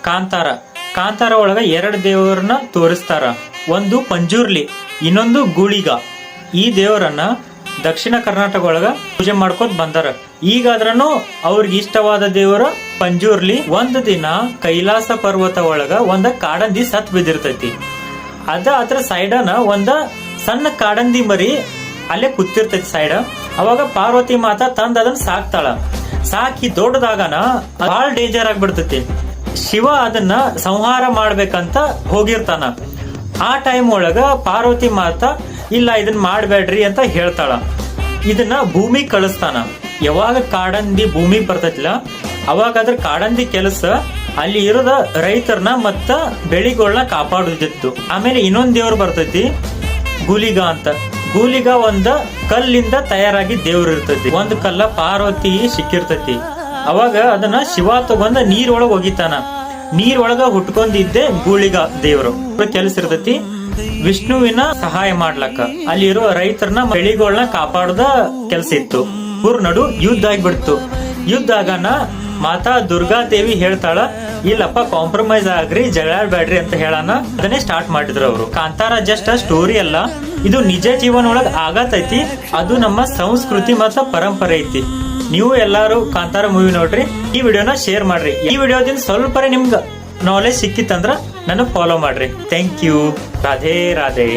ಕಾಂತಾರ. ಕಾಂತಾರ ಒಳಗ 2 ದೇವರನ್ನ ತೋರಿಸ್ತಾರ. ಒಂದು ಪಂಜುರ್ಲಿ, ಇನ್ನೊಂದು ಗೂಳಿಗ. ಈ ದೇವರನ್ನ ದಕ್ಷಿಣ ಕರ್ನಾಟಕ ಒಳಗ ಪೂಜೆ ಮಾಡ್ಕೋತ ಬಂದಾರ. ಈಗಾದ್ರೂ ಅವ್ರಿಗೆ ಇಷ್ಟವಾದ ದೇವರ ಪಂಜುರ್ಲಿ. ಒಂದು ದಿನ ಕೈಲಾಸ ಪರ್ವತ ಒಳಗ ಒಂದ ಕಾಡಂದಿ ಸತ್ ಬಿದ್ದಿರ್ತೈತಿ. ಅದ್ರ ಸೈಡನ ಒಂದ ಸಣ್ಣ ಕಾಡಂದಿ ಮರಿ ಅಲ್ಲೇ ಕೂತಿರ್ತೈತಿ ಸೈಡ್. ಅವಾಗ ಪಾರ್ವತಿ ಮಾತಾ ತಂದ ಅದನ್ನ ಸಾಕ್ತಾಳ. ಸಾಕಿ ದೊಡ್ಡದಾಗನ ಬಹಳ ಡೇಂಜರ್ ಆಗ್ಬಿಡ್ತೈತಿ. ಶಿವ ಅದನ್ನ ಸಂಹಾರ ಮಾಡ್ಬೇಕಂತ ಹೋಗಿರ್ತಾನ. ಆ ಟೈಮ್ ಒಳಗ ಪಾರ್ವತಿ ಮಾತಾ ಇಲ್ಲ ಇದನ್ನ ಮಾಡ್ಬೇಡ್ರಿ ಅಂತ ಹೇಳ್ತಾಳ. ಇದನ್ನ ಭೂಮಿ ಕಳಿಸ್ತಾನ. ಯಾವಾಗ ಕಾಡಂದಿ ಭೂಮಿ ಬರ್ತೈತಿಲ್ಲ ಅವಾಗ ಅದ್ರ ಕಾಡಂದಿ ಕೆಲಸ ಅಲ್ಲಿ ಇರೋದ ರೈತರನ್ನ ಮತ್ತ ಬೆಳಿಗಳನ್ನ ಕಾಪಾಡುದಿತ್ತು. ಆಮೇಲೆ ಇನ್ನೊಂದ್ ದೇವ್ರು ಬರ್ತೈತಿ ಗೂಲಿಗ ಅಂತ. ಗೂಲಿಗ ಒಂದ ಕಲ್ಲಿಂದ ತಯಾರಾಗಿ ದೇವ್ರು ಇರ್ತೈತಿ. ಒಂದ್ ಕಲ್ಲ ಪಾರ್ವತಿ ಸಿಕ್ಕಿರ್ತೈತಿ. ಅವಾಗ ಅದನ್ನ ಶಿವ ತಗೊಂಡ ನೀರೊಳಗ ಒಗಿತಾನ. ನೀರೊಳಗ ಹುಟ್ಕೊಂಡಿದ್ದೆ ಗೂಳಿಗ ದೇವ್ರು. ಕೆಲಸ ಇರ್ತೈತಿ ವಿಷ್ಣುವಿನ ಸಹಾಯ ಮಾಡ್ಲಕ್ಕ. ಅಲ್ಲಿರೋ ರೈತರನ್ನ ಬೆಳಿಗಳನ್ನ ಕಾಪಾಡೋದ ಕೆಲ್ಸ ಇತ್ತು. ಇವ್ರ ನಡು ಯುದ್ಧ ಆಗ್ಬಿಡ್ತು. ಯುದ್ಧ ಆಗನ ಮಾತಾ ದುರ್ಗಾದೇವಿ ಹೇಳ್ತಾಳ ಇಲ್ಲಪ್ಪ ಕಾಂಪ್ರಮೈಸ್ ಆಗ್ರಿ, ಜಗಳಾಡ್ಬೇಡ್ರಿ ಅಂತ ಹೇಳಾನ. ಅದನ್ನೇ ಸ್ಟಾರ್ಟ್ ಮಾಡಿದ್ರು ಅವರು. ಕಾಂತಾರ ಜಸ್ಟ್ ಸ್ಟೋರಿ ಅಲ್ಲ, ಇದು ನಿಜ ಜೀವನ ಒಳಗ ಆಗತೈತಿ. ಅದು ನಮ್ಮ ಸಂಸ್ಕೃತಿ ಮತ್ತ ಪರಂಪರೆ ಐತಿ. ನೀವು ಎಲ್ಲಾರು ಕಾಂತಾರ ಮೂವಿ ನೋಡ್ರಿ. ಈ ವಿಡಿಯೋನ ಶೇರ್ ಮಾಡ್ರಿ. ಈ ವಿಡಿಯೋದಿಂದ ಸ್ವಲ್ಪ ನಿಮ್ಗ ನಾಲೆಜ್ ಸಿಕ್ಕಿತ್ತಂದ್ರ ನನಗ್ ಫಾಲೋ ಮಾಡ್ರಿ. Thank you. ರಾಧೇ ರಾಧೇ.